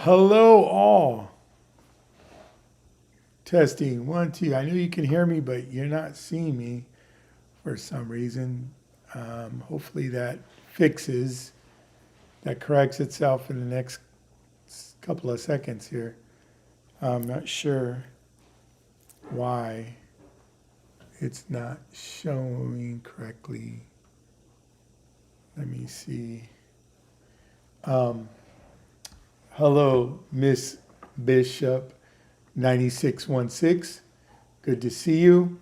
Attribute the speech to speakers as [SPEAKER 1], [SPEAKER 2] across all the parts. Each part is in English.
[SPEAKER 1] Hello, all. Testing 1, 2. I know you can hear me, but you're not seeing me for some reason. Hopefully that fixes, that corrects itself in the next couple of seconds here. I'm not sure why it's not showing correctly. Let me see. Hello, Miss Bishop 9616. Good to see you.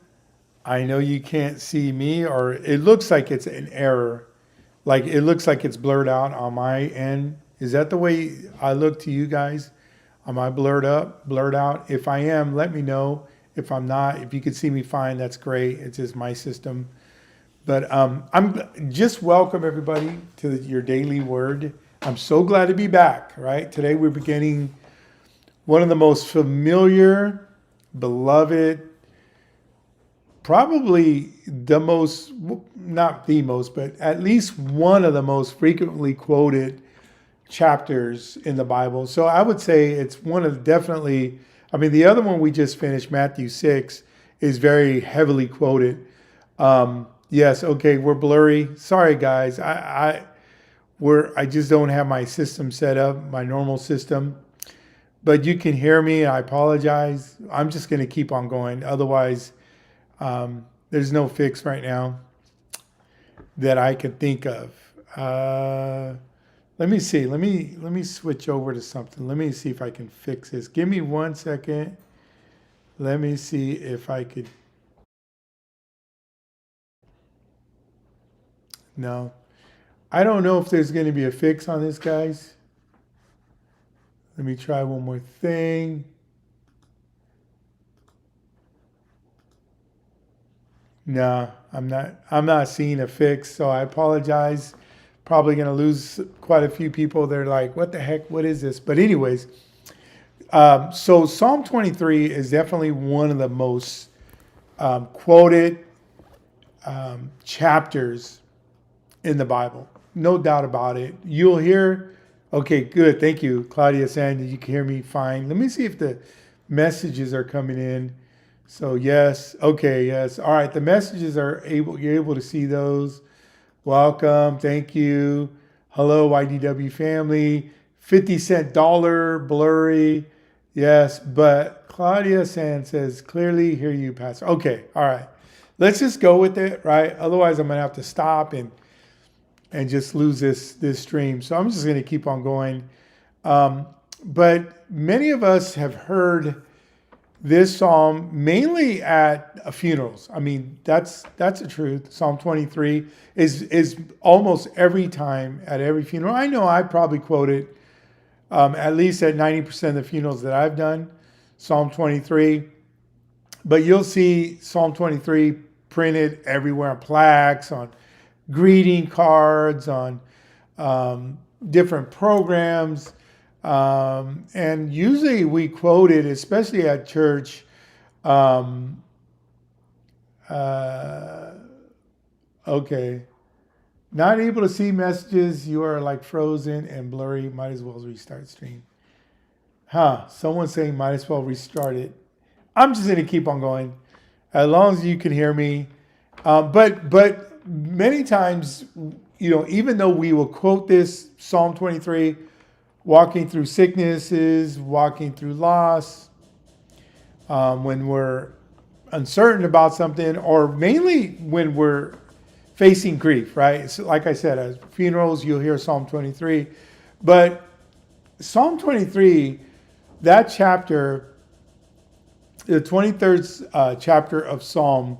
[SPEAKER 1] I know you can't see me, or it looks like it's an error. Like it looks like it's blurred out on my end. Is that the way I look to you guys? Am I blurred up, blurred out? If I am, let me know. If I'm not, if you could see me fine, that's great. It's just my system. But I'm just welcome everybody to your daily word. I'm so glad to be back, right? Today we're beginning one of the most familiar, beloved, probably the most, not the most, but at least one of the most frequently quoted chapters in the Bible. So I would say it's one of definitely, I mean, the other one we just finished, Matthew 6, is very heavily quoted. Yes, okay, we're blurry. Sorry, guys. I just don't have my system set up, my normal system. But you can hear me. I apologize. I'm just going to keep on going. Otherwise, there's no fix right now that I can think of. Let me see. Let me switch over to something. Let me see if I can fix this. Give me 1 second. Let me see if I could. No. I don't know if there's going to be a fix on this, guys. Let me try one more thing. No, I'm not seeing a fix, so I apologize. Probably going to lose quite a few people. They're like, what the heck? What is this? But anyways, so Psalm 23 is definitely one of the most quoted chapters in the Bible. No doubt about it. You'll hear, okay, good. Thank you, Claudia saying you can hear me fine. Let me see if the messages are coming in. So yes, okay, yes. All right, the messages you're able to see those. Welcome, thank you. Hello, YDW family. 50-cent dollar, blurry. Yes, but Claudia Sand says, clearly hear you, Pastor. Okay, all right. Let's just go with it, right? Otherwise, I'm going to have to stop and just lose this stream. So I'm just going to keep on going. But many of us have heard this psalm mainly at funerals. I mean, that's the truth. Psalm 23 is almost every time at every funeral. I know I probably quote it at least at 90% of the funerals that I've done, Psalm 23. But you'll see Psalm 23 printed everywhere on plaques, on greeting cards, on different programs. And usually we quote it, especially at church. Okay. Not able to see messages. You are like frozen and blurry. Might as well restart stream. Someone saying might as well restart it. I'm just going to keep on going as long as you can hear me. But many times, even though we will quote this Psalm 23, walking through sicknesses, walking through loss, when we're uncertain about something, or mainly when we're facing grief, right? So like I said, at funerals, you'll hear Psalm 23. But Psalm 23, that chapter, the 23rd chapter of Psalm,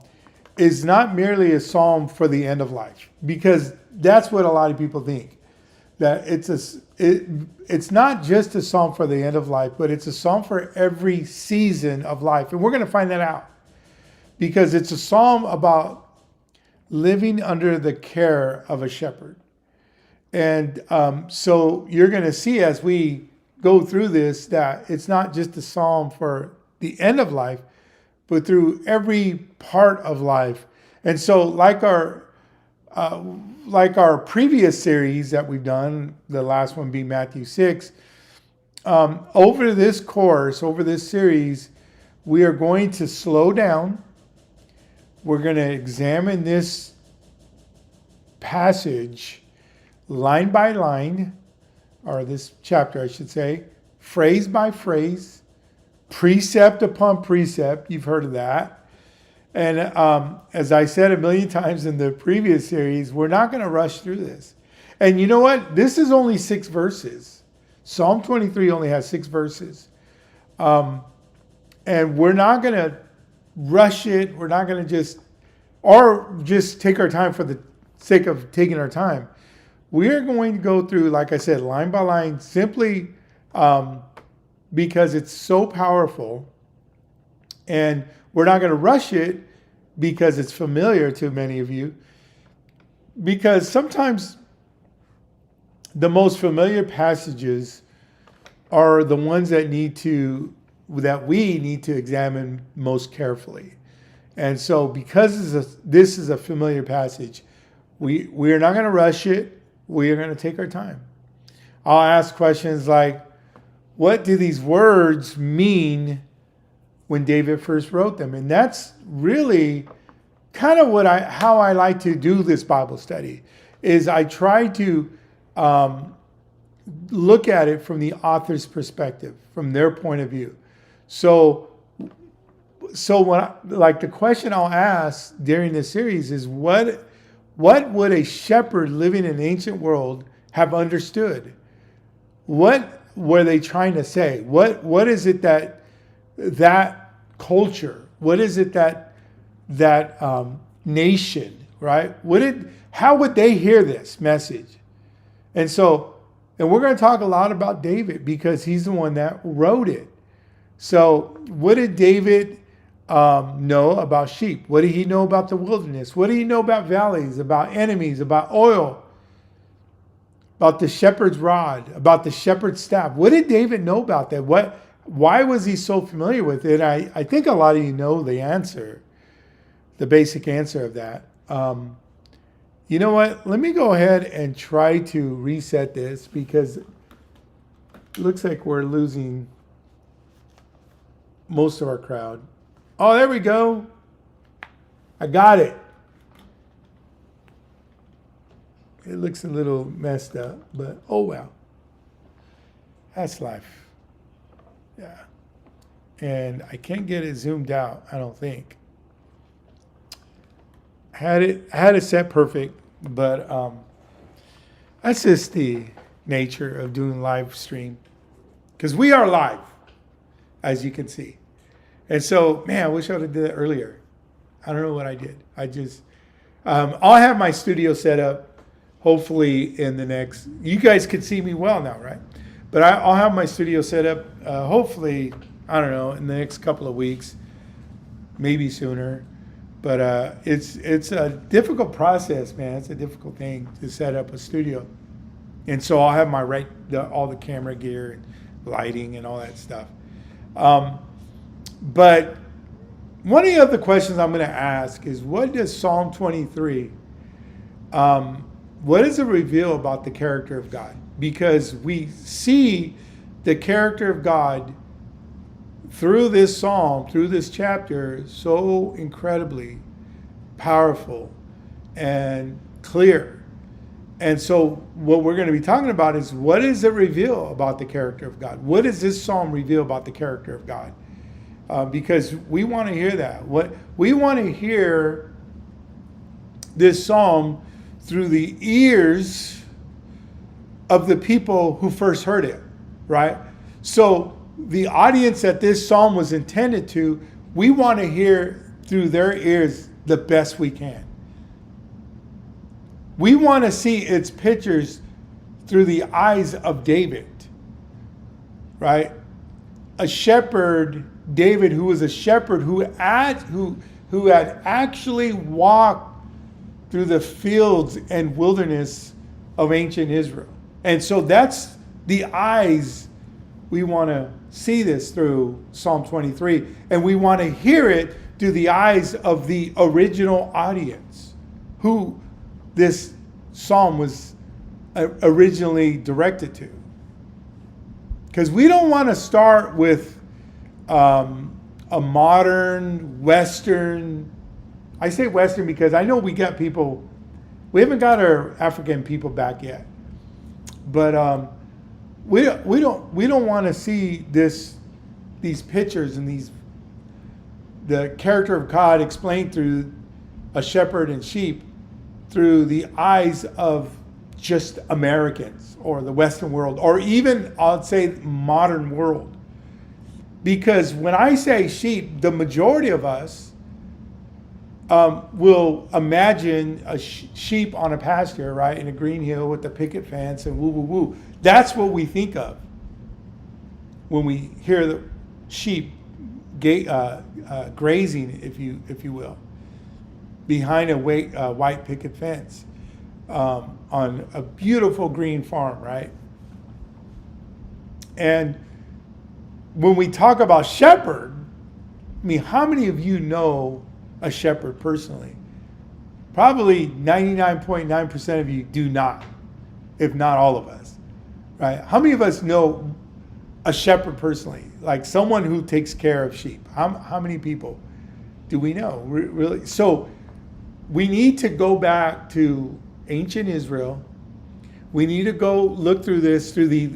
[SPEAKER 1] is not merely a psalm for the end of life, because that's what a lot of people think. That it's not just a psalm for the end of life, but it's a psalm for every season of life. And we're going to find that out, because it's a psalm about living under the care of a shepherd. And so you're going to see as we go through this that it's not just a psalm for the end of life, but through every part of life. And so like our previous series that we've done, the last one being Matthew 6, over this course, over this series, we are going to slow down. We're going to examine this passage line by line, or this chapter, I should say, phrase by phrase, precept upon precept. You've heard of that. And as I said a million times in the previous series, we're not going to rush through this. And you know what? This is only 6 verses. Psalm 23 only has 6 verses. And we're not going to rush it. We're not going to just take our time for the sake of taking our time. We are going to go through, like I said, line by line, simply because it's so powerful. And we're not going to rush it because it's familiar to many of you. Because sometimes the most familiar passages are the ones that we need to examine most carefully. And so because this is a familiar passage, we are not going to rush it. We are going to take our time. I'll ask questions like, what do these words mean when David first wrote them? And that's really kind of how I like to do this Bible study, is I try to look at it from the author's perspective, from their point of view. So when the question I'll ask during this series is, what would a shepherd living in an ancient world have understood? What were they trying to say? What is it that culture? What is it that nation, right? How would they hear this message? And we're going to talk a lot about David because he's the one that wrote it. So what did David know about sheep? What did he know about the wilderness? What did he know about valleys, about enemies, about oil, about the shepherd's rod, about the shepherd's staff? What did David know about that? Why was he so familiar with it? I think a lot of you know the answer, the basic answer of that. You know what? Let me go ahead and try to reset this because it looks like we're losing most of our crowd. Oh, there we go. I got it. It looks a little messed up, but oh well. That's life. Yeah. And I can't get it zoomed out, I don't think. I had it set perfect, but that's just the nature of doing live stream. Because we are live, as you can see. And so, man, I wish I would have did that earlier. I don't know what I did. I'll have my studio set up, hopefully in the next, you guys can see me well now, right? But I'll have my studio set up, hopefully, I don't know, in the next couple of weeks, maybe sooner. But it's a difficult process, man. It's a difficult thing to set up a studio. And so I'll have all the camera gear and lighting and all that stuff. But one of the other questions I'm going to ask is, what does Psalm 23, what does it reveal about the character of God? Because we see the character of God through this psalm, through this chapter, so incredibly powerful and clear. And so what we're going to be talking about is, what does it reveal about the character of God? What does this psalm reveal about the character of God? Because we want to hear that. We want to hear this psalm through the ears of the people who first heard it, right? So the audience that this psalm was intended to, we want to hear through their ears the best we can. We want to see its pictures through the eyes of David, right? A shepherd, David, who was a shepherd who had actually walked through the fields and wilderness of ancient Israel. And so that's the eyes we want to see this through Psalm 23. And we want to hear it through the eyes of the original audience who this psalm was originally directed to. Because we don't want to start with a modern Western. I say Western because I know we got people. We haven't got our African people back yet, but we don't want to see these pictures and the character of God explained through a shepherd and sheep through the eyes of just Americans or the Western world, or even I'd say modern world. Because when I say sheep, the majority of us will imagine a sheep on a pasture, right, in a green hill with the picket fence and woo woo woo. That's what we think of when we hear the sheep grazing, if you will, behind a white picket fence on a beautiful green farm, right? And when we talk about shepherd, I mean, how many of you know a shepherd personally? Probably 99.9% of you do not, if not all of us, right? How many of us know a shepherd personally, like someone who takes care of sheep? How many people do we know? Really? So we need to go back to ancient Israel. We need to go look through this through the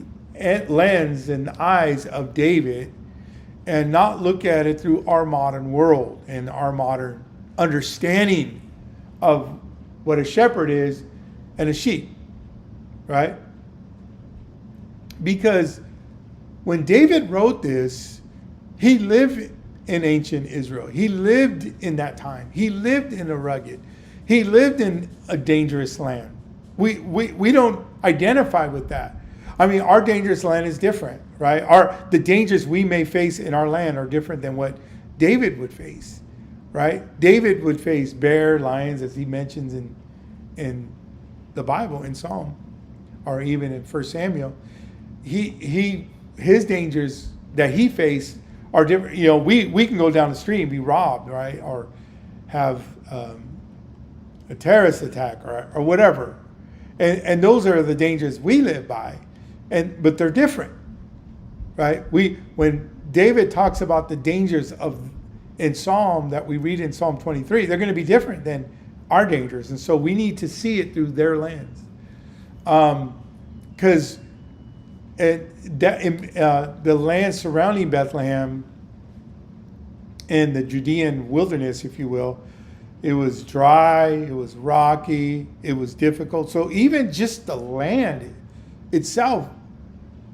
[SPEAKER 1] lens and eyes of David, and not look at it through our modern world and our modern understanding of what a shepherd is and a sheep, right? Because when David wrote this, he lived in ancient Israel. He lived in that time. He lived in a rugged. He lived in a dangerous land. We don't identify with that. I mean, our dangerous land is different, right? The dangers we may face in our land are different than what David would face, right? David would face bear, lions, as he mentions in the Bible, in Psalm, or even in 1 Samuel. His dangers that he faced are different. You know, we can go down the street and be robbed, right? Or have a terrorist attack or whatever. And those are the dangers we live by. But they're different, right? When David talks about the dangers in Psalm that we read in Psalm 23, they're going to be different than our dangers. And so we need to see it through their lens. Because the land surrounding Bethlehem in the Judean wilderness, if you will, it was dry, it was rocky, it was difficult. So even just the land itself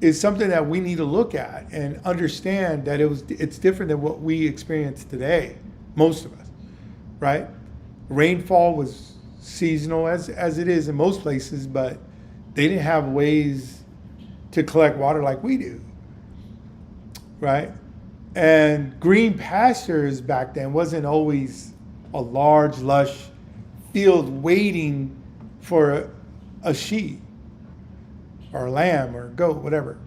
[SPEAKER 1] is something that we need to look at and understand that it's different than what we experience today, most of us, right? Rainfall was seasonal as it is in most places, but they didn't have ways to collect water like we do, right? And green pastures back then wasn't always a large, lush field waiting for a sheep or a lamb or a goat, whatever.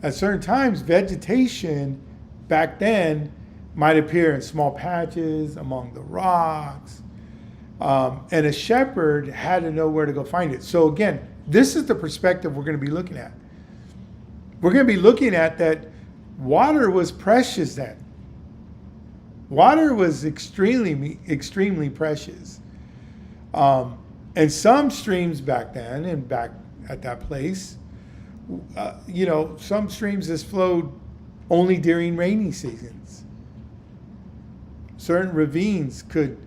[SPEAKER 1] At certain times, vegetation back then might appear in small patches among the rocks, and a shepherd had to know where to go find it. So again, this is the perspective we're going to be looking at. We're going to be looking at that water was precious then. Water was extremely precious. And some streams back then and back at that place, some streams just flowed only during rainy seasons. Certain ravines could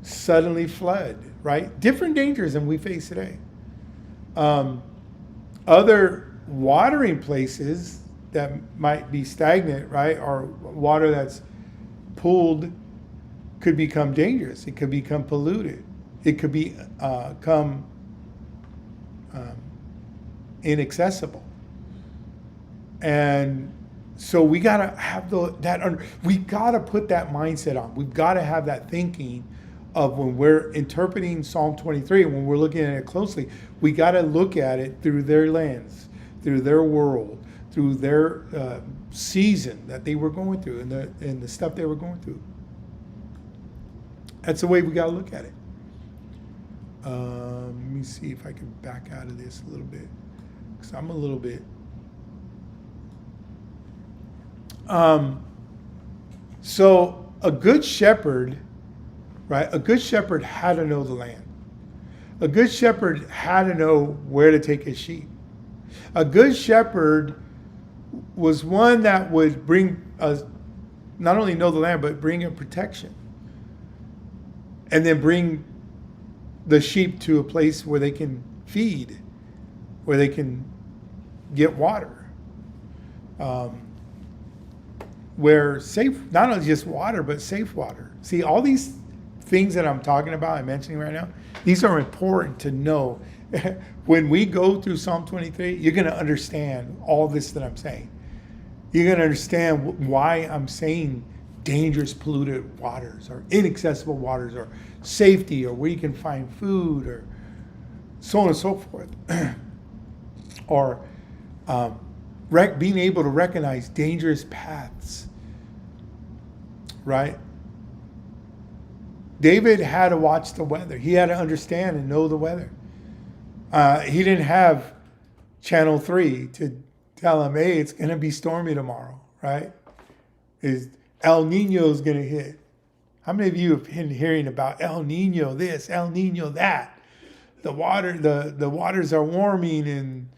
[SPEAKER 1] suddenly flood, right? Different dangers than we face today. Other watering places that might be stagnant, right, or water that's pooled could become dangerous. It could become polluted. It could become inaccessible. And so we gotta have we gotta put that mindset on. We've gotta have that thinking of when we're interpreting Psalm 23, when we're looking at it closely, we gotta look at it through their lens, through their world, through their season that they were going through and the stuff they were going through. That's the way we gotta look at it. Let me see if I can back out of this a little bit, because I'm a little bit So a good shepherd, right? A good shepherd had to know the land. A good shepherd had to know where to take his sheep. A good shepherd was one that would bring us, not only know the land, but bring in protection. And then bring the sheep to a place where they can feed, where they can get water. Where safe, not only just water, but safe water. See, all these things that I'm talking about, I'm mentioning right now, these are important to know. When we go through Psalm 23, you're going to understand all this that I'm saying. You're going to understand why I'm saying dangerous polluted waters or inaccessible waters or safety or where you can find food or so on and so forth. Or being able to recognize dangerous paths, right? David had to watch the weather. He had to understand and know the weather. He didn't have Channel 3 to tell him, hey, it's going to be stormy tomorrow, right? El Nino is going to hit. How many of you have been hearing about El Nino this, El Nino that? The waters are warming and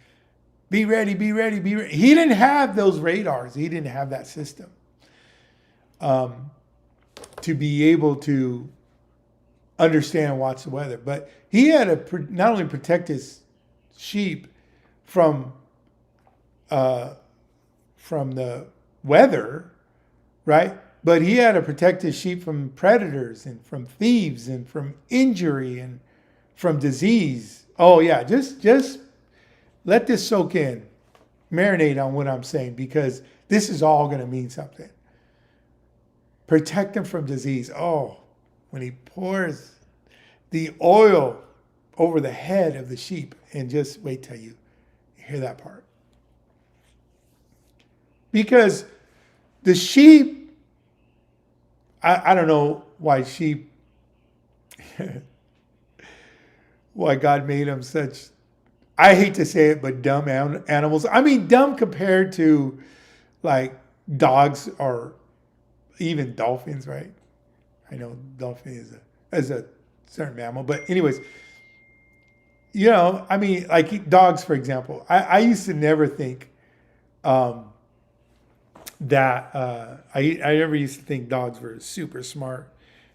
[SPEAKER 1] be ready, be ready, be ready. He didn't have those radars. He didn't have that system to be able to understand and watch the weather. But he had to not only protect his sheep from the weather, right? But he had to protect his sheep from predators and from thieves and from injury and from disease. Oh yeah, just let this soak in. Marinate on what I'm saying, because this is all going to mean something. Protect them from disease. Oh, when he pours the oil over the head of the sheep, and just wait till you hear that part. Because the sheep, I don't know why sheep, why God made them such, I hate to say it, but dumb animals. I mean, dumb compared to like dogs or even dolphins, right? I know dolphin is a certain mammal, but anyways, you know, I mean, like dogs, for example. I used to never think that I never used to think dogs were super smart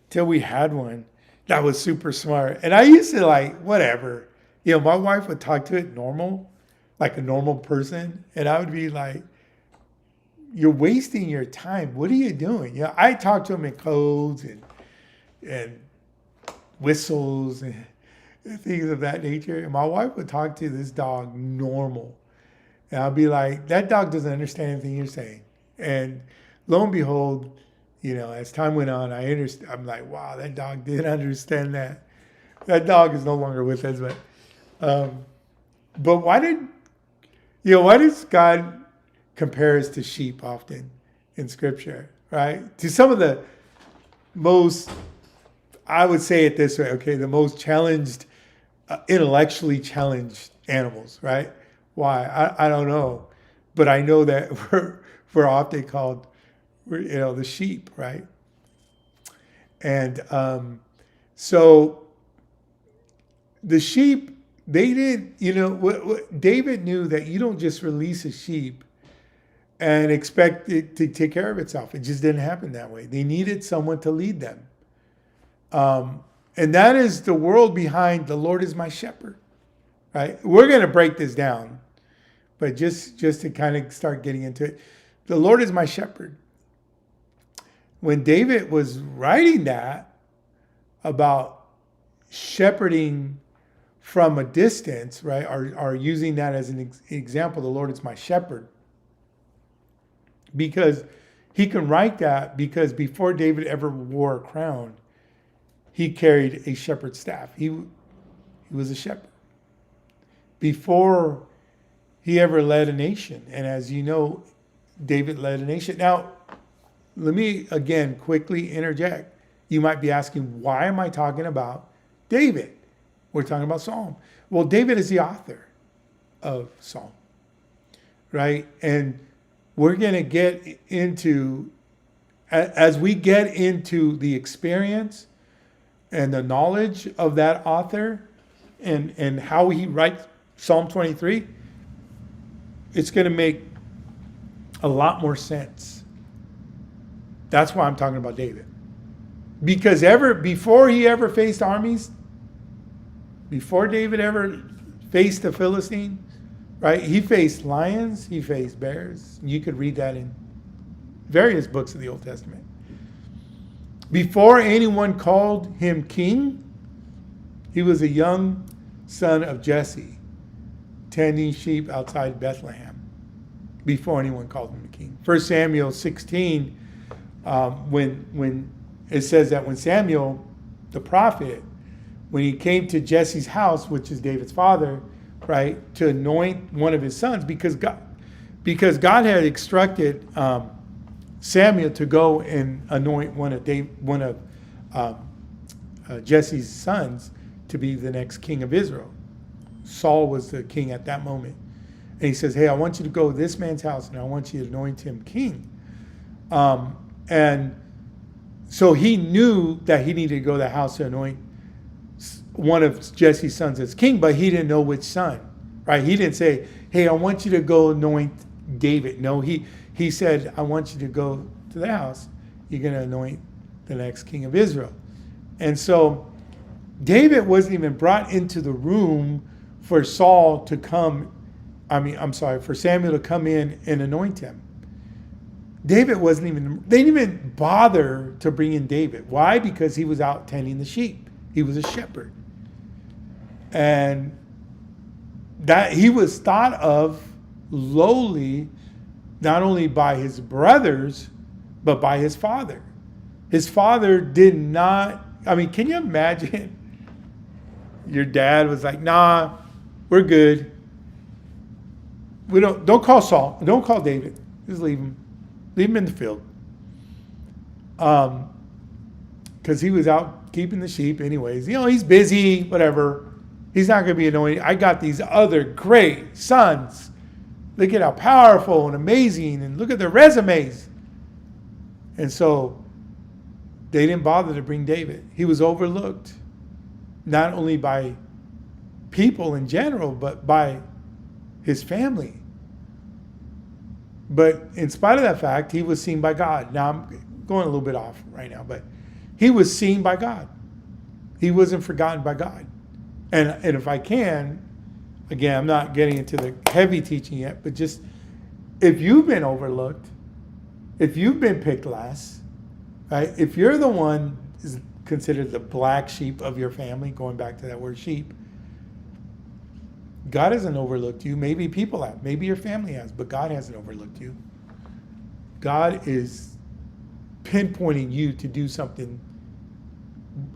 [SPEAKER 1] till we had one that was super smart, and I used to like whatever. You know, my wife would talk to it normal, like a normal person, and I would be like, "You're wasting your time. What are you doing?" You know, I talk to him in codes and whistles and things of that nature. And my wife would talk to this dog normal. And I'll be like, that dog doesn't understand anything you're saying. And lo and behold, you know, as time went on, I'm like, wow, that dog did understand that. That dog is no longer with us, but why does God compare us to sheep often in Scripture, right? To some of the most, I would say it this way, okay, the most challenged, intellectually challenged animals, right? Why? I don't know, but I know that we're often called, you know, the sheep, right? And so the sheep, they didn't, you know, David knew that you don't just release a sheep and expect it to take care of itself. It just didn't happen that way. They needed someone to lead them. And that is the world behind the Lord is my shepherd, right? We're going to break this down, but just to kind of start getting into it. The Lord is my shepherd. When David was writing that about shepherding from a distance, right, or using that as an example, the Lord is my shepherd, because he can write that because before David ever wore a crown, he carried a shepherd's staff. He was a shepherd before he ever led a nation. And as you know, David led a nation. Now, let me again quickly interject. You might be asking, why am I talking about David? We're talking about Psalm. Well, David is the author of Psalm, right? And we're going to get into, as we get into the experience and the knowledge of that author and how he writes Psalm 23, it's going to make a lot more sense. That's why I'm talking about David. Because before he ever faced armies, before David ever faced the Philistine, right? He faced lions, he faced bears. You could read that in various books of the Old Testament. Before anyone called him king, he was a young son of Jesse, tending sheep outside Bethlehem, before anyone called him a king. 1 Samuel 16, when it says that when Samuel, the prophet, when he came to Jesse's house, which is David's father, right, to anoint one of his sons, because God had instructed Samuel to go and anoint one of Jesse's sons to be the next king of Israel. Saul was the king at that moment. And he says, hey, I want you to go to this man's house and I want you to anoint him king. And so he knew that he needed to go to the house to anoint one of Jesse's sons as king, but he didn't know which son, right? He didn't say, hey, I want you to go anoint David. No, he said, I want you to go to the house. You're going to anoint the next king of Israel. And so David wasn't even brought into the room for Saul to come, for Samuel to come in and anoint him. David they didn't even bother to bring in David. Why? Because he was out tending the sheep. He was a shepherd. And that he was thought of lowly, not only by his brothers, but by his father. His father did not, can you imagine? Your dad was like, nah, we're good. Don't call Saul. Don't call David. Just leave him. Leave him in the field. Because he was out keeping the sheep anyways. He's busy, whatever. He's not going to be anointed. I got these other great sons. Look at how powerful and amazing, and look at their resumes. And so they didn't bother to bring David. He was overlooked, not only by people in general, but by his family. But in spite of that fact, he was seen by God. Now, I'm going a little bit off right now, but he was seen by God. He wasn't forgotten by God. And if I can, again, I'm not getting into the heavy teaching yet, but just if you've been overlooked, if you've been picked last, right? If you're the one is considered the black sheep of your family, going back to that word sheep, God hasn't overlooked you. Maybe people have. Maybe your family has, but God hasn't overlooked you. God is pinpointing you to do something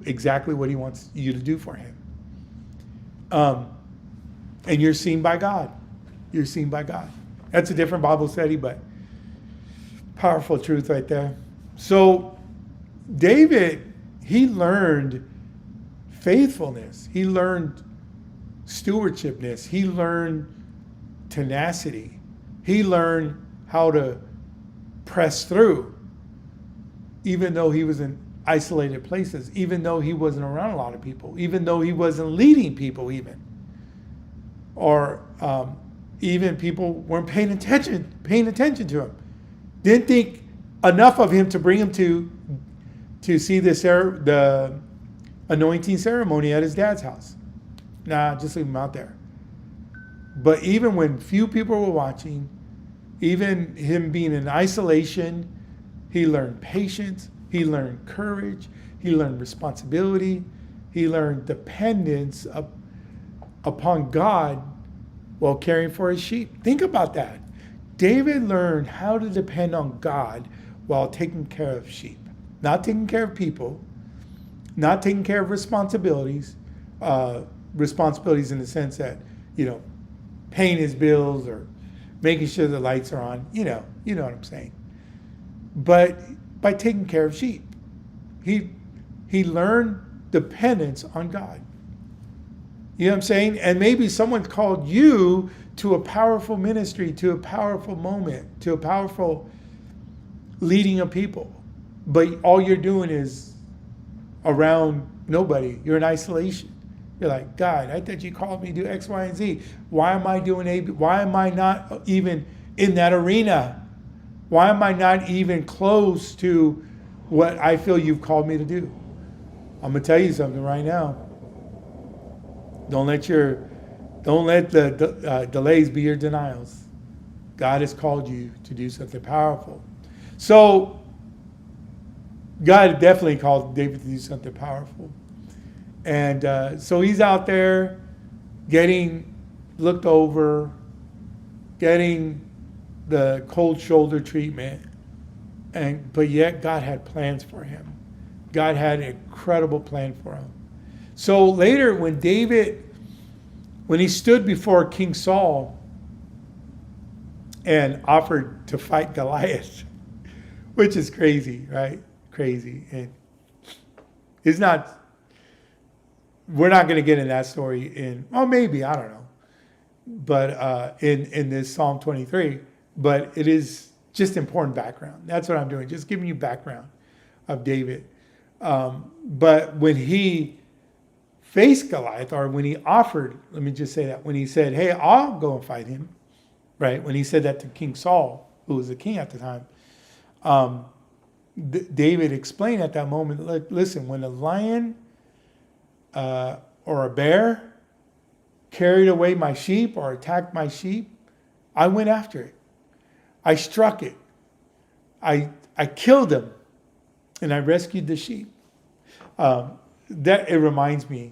[SPEAKER 1] exactly what he wants you to do for him. And you're seen by God. You're seen by God. That's a different Bible study, but powerful truth right there. So David, he learned faithfulness. He learned stewardshipness. He learned tenacity. He learned how to press through, even though he was in isolated places, even though he wasn't around a lot of people, even though he wasn't leading people even. Or even people weren't paying attention to him. Didn't think enough of him to bring him to see the anointing ceremony at his dad's house. Nah, just leave him out there. But even when few people were watching, even him being in isolation, he learned patience, he learned courage, he learned responsibility, he learned dependence upon God while caring for his sheep. Think about that. David learned how to depend on God while taking care of sheep. Not taking care of people, not taking care of responsibilities in the sense that, paying his bills or making sure the lights are on, you know what I'm saying. But by taking care of sheep, he learned dependence on God. You know what I'm saying? And maybe someone called you to a powerful ministry, to a powerful moment, to a powerful leading of people. But all you're doing is around nobody. You're in isolation. You're like, God, I thought you called me to do X, Y, and Z. Why am I doing A? Why am I not even in that arena? Why am I not even close to what I feel you've called me to do? I'm gonna tell you something right now. Don't let the delays be your denials. God has called you to do something powerful. So God definitely called David to do something powerful. And so he's out there getting looked over, getting the cold shoulder treatment. But yet God had plans for him. God had an incredible plan for him. So later when he stood before King Saul and offered to fight Goliath, which is crazy, right? Crazy. And we're not going to get in that story maybe, I don't know. But in this Psalm 23, but it is just important background. That's what I'm doing, just giving you background of David. But when he faced Goliath, or when he offered, let me just say that, when he said, hey, I'll go and fight him, right? When he said that to King Saul, who was the king at the time, David explained at that moment, like, listen, when a lion or a bear carried away my sheep or attacked my sheep, I went after it. I struck it. I killed him, and I rescued the sheep. That it reminds me.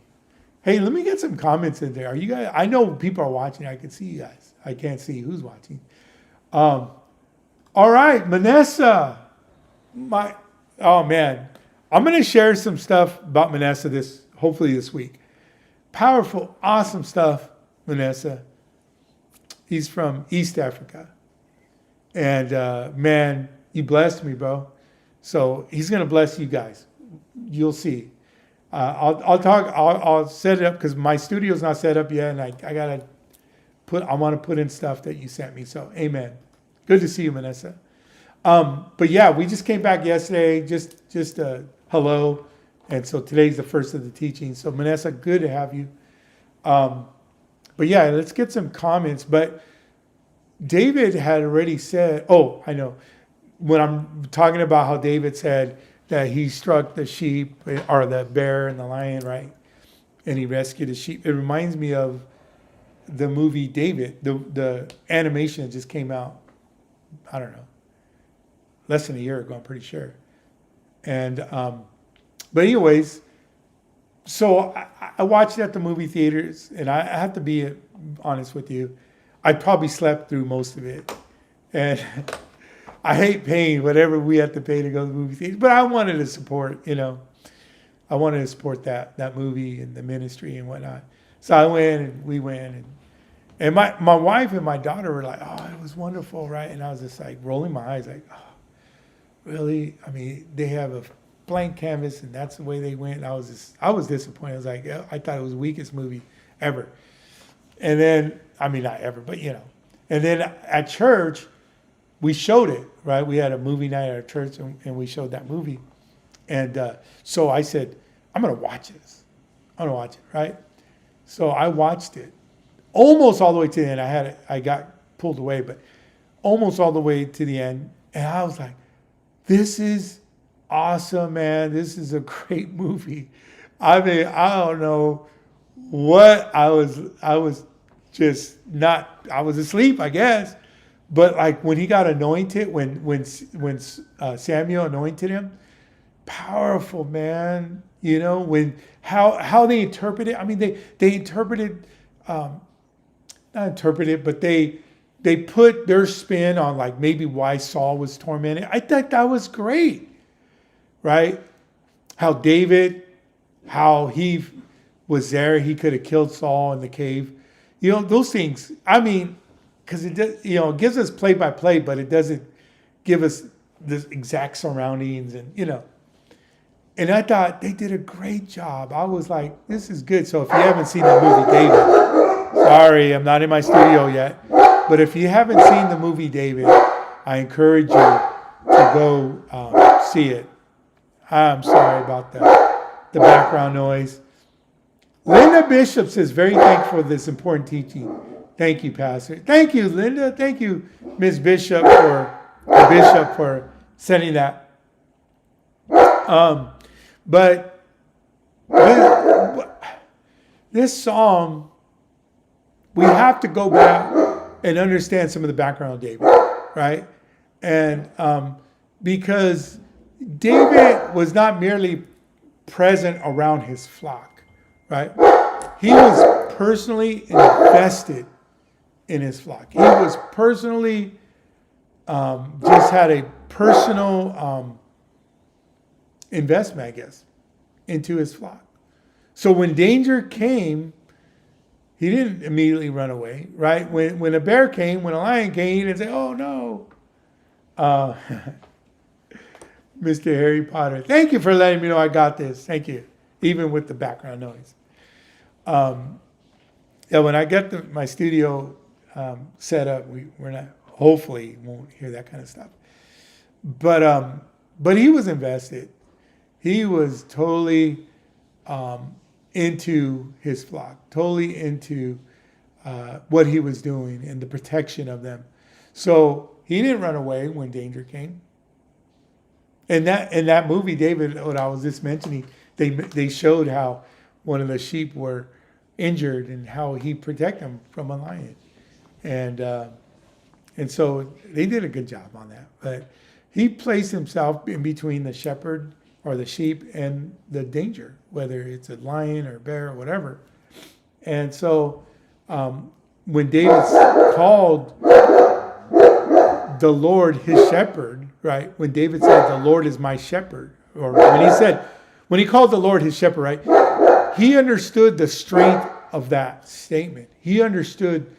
[SPEAKER 1] Hey, let me get some comments in there. Are you guys? I know people are watching. I can see you guys. I can't see who's watching. All right, Manessa. Oh man, I'm gonna share some stuff about Manessa hopefully this week. Powerful, awesome stuff, Manessa. He's from East Africa, and man, you blessed me, So he's gonna bless you guys. You'll see. I'll set it up because my studio's not set up yet, and I want to put in stuff that you sent me. So amen. Good to see you, Manessa. But yeah, we just came back yesterday, just hello. And so today's the first of the teaching. So Manessa, good to have you. But yeah, let's get some comments. But David had already said, I know. When I'm talking about how David said that he struck the sheep or the bear and the lion, right? And he rescued the sheep. It reminds me of the movie David, the animation that just came out, I don't know, less than a year ago, I'm pretty sure. And, but anyways, so I watched it at the movie theaters, and I have to be honest with you. I probably slept through most of it. And I hate paying whatever we have to pay to go to the movie theaters, but I wanted to support, I wanted to support that movie and the ministry and whatnot. So I went, and we went, and my wife and my daughter were like, oh, it was wonderful, right? And I was just like rolling my eyes like, oh, really? I mean, they have a blank canvas, and that's the way they went. And I was disappointed. I was like, I thought it was the weakest movie ever. And then, I mean, not ever, but And then at church, we showed it, right? We had a movie night at our church, and we showed that movie. And so I said, I'm going to watch this. I'm going to watch it, right? So I watched it almost all the way to the end. I got pulled away, but almost all the way to the end. And I was like, this is awesome, man. This is a great movie. I mean, I don't know what I was just not, I was asleep, I guess. But like when he got anointed, when Samuel anointed him, powerful, man. When how they interpret it. I mean, they interpreted, not interpreted, but they put their spin on like maybe why Saul was tormented. I thought that was great, right? How David, how he was there, he could have killed Saul in the cave. Those things. I mean, because it does, it gives us play by play, but it doesn't give us the exact surroundings, and And I thought they did a great job. I was like, this is good. So if you haven't seen the movie David, sorry, I'm not in my studio yet. But if you haven't seen the movie David, I encourage you to go see it. I'm sorry about the background noise. Linda Bishop says, very thankful for this important teaching. Thank you, Pastor. Thank you, Linda. Thank you, Ms. Bishop, for sending that. But this psalm, we have to go back and understand some of the background of David, right? And because David was not merely present around his flock, right? He was personally invested in his flock. He was personally just had a personal investment, I guess, into his flock. So when danger came, he didn't immediately run away, right? When a bear came, when a lion came, he didn't say, oh no. Mr. Harry Potter, thank you for letting me know I got this. Thank you. Even with the background noise. Yeah, when I get my studio set up, we're not, hopefully won't hear that kind of stuff. But he was invested. He was totally into his flock, totally into what he was doing and the protection of them. So he didn't run away when danger came. And that movie, David, what I was just mentioning, they showed how one of the sheep were injured and how he protected them from a lion. And so they did a good job on that. But he placed himself in between the shepherd or the sheep and the danger, whether it's a lion or bear or whatever. And so when David called the Lord his shepherd, right? When David said, the Lord is my shepherd, or when he called the Lord his shepherd, right? He understood the strength of that statement. He understood,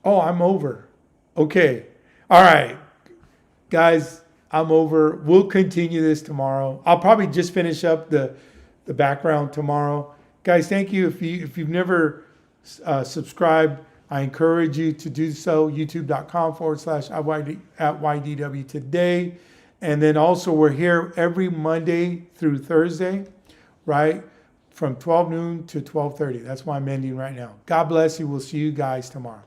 [SPEAKER 1] oh, I'm over. Okay. All right. Guys, I'm over. We'll continue this tomorrow. I'll probably just finish up the background tomorrow. Guys, thank you. If you've never subscribed, I encourage you to do so. youtube.com/YDW today. And then also we're here every Monday through Thursday, right? From 12 noon to 12:30. That's why I'm ending right now. God bless you. We'll see you guys tomorrow.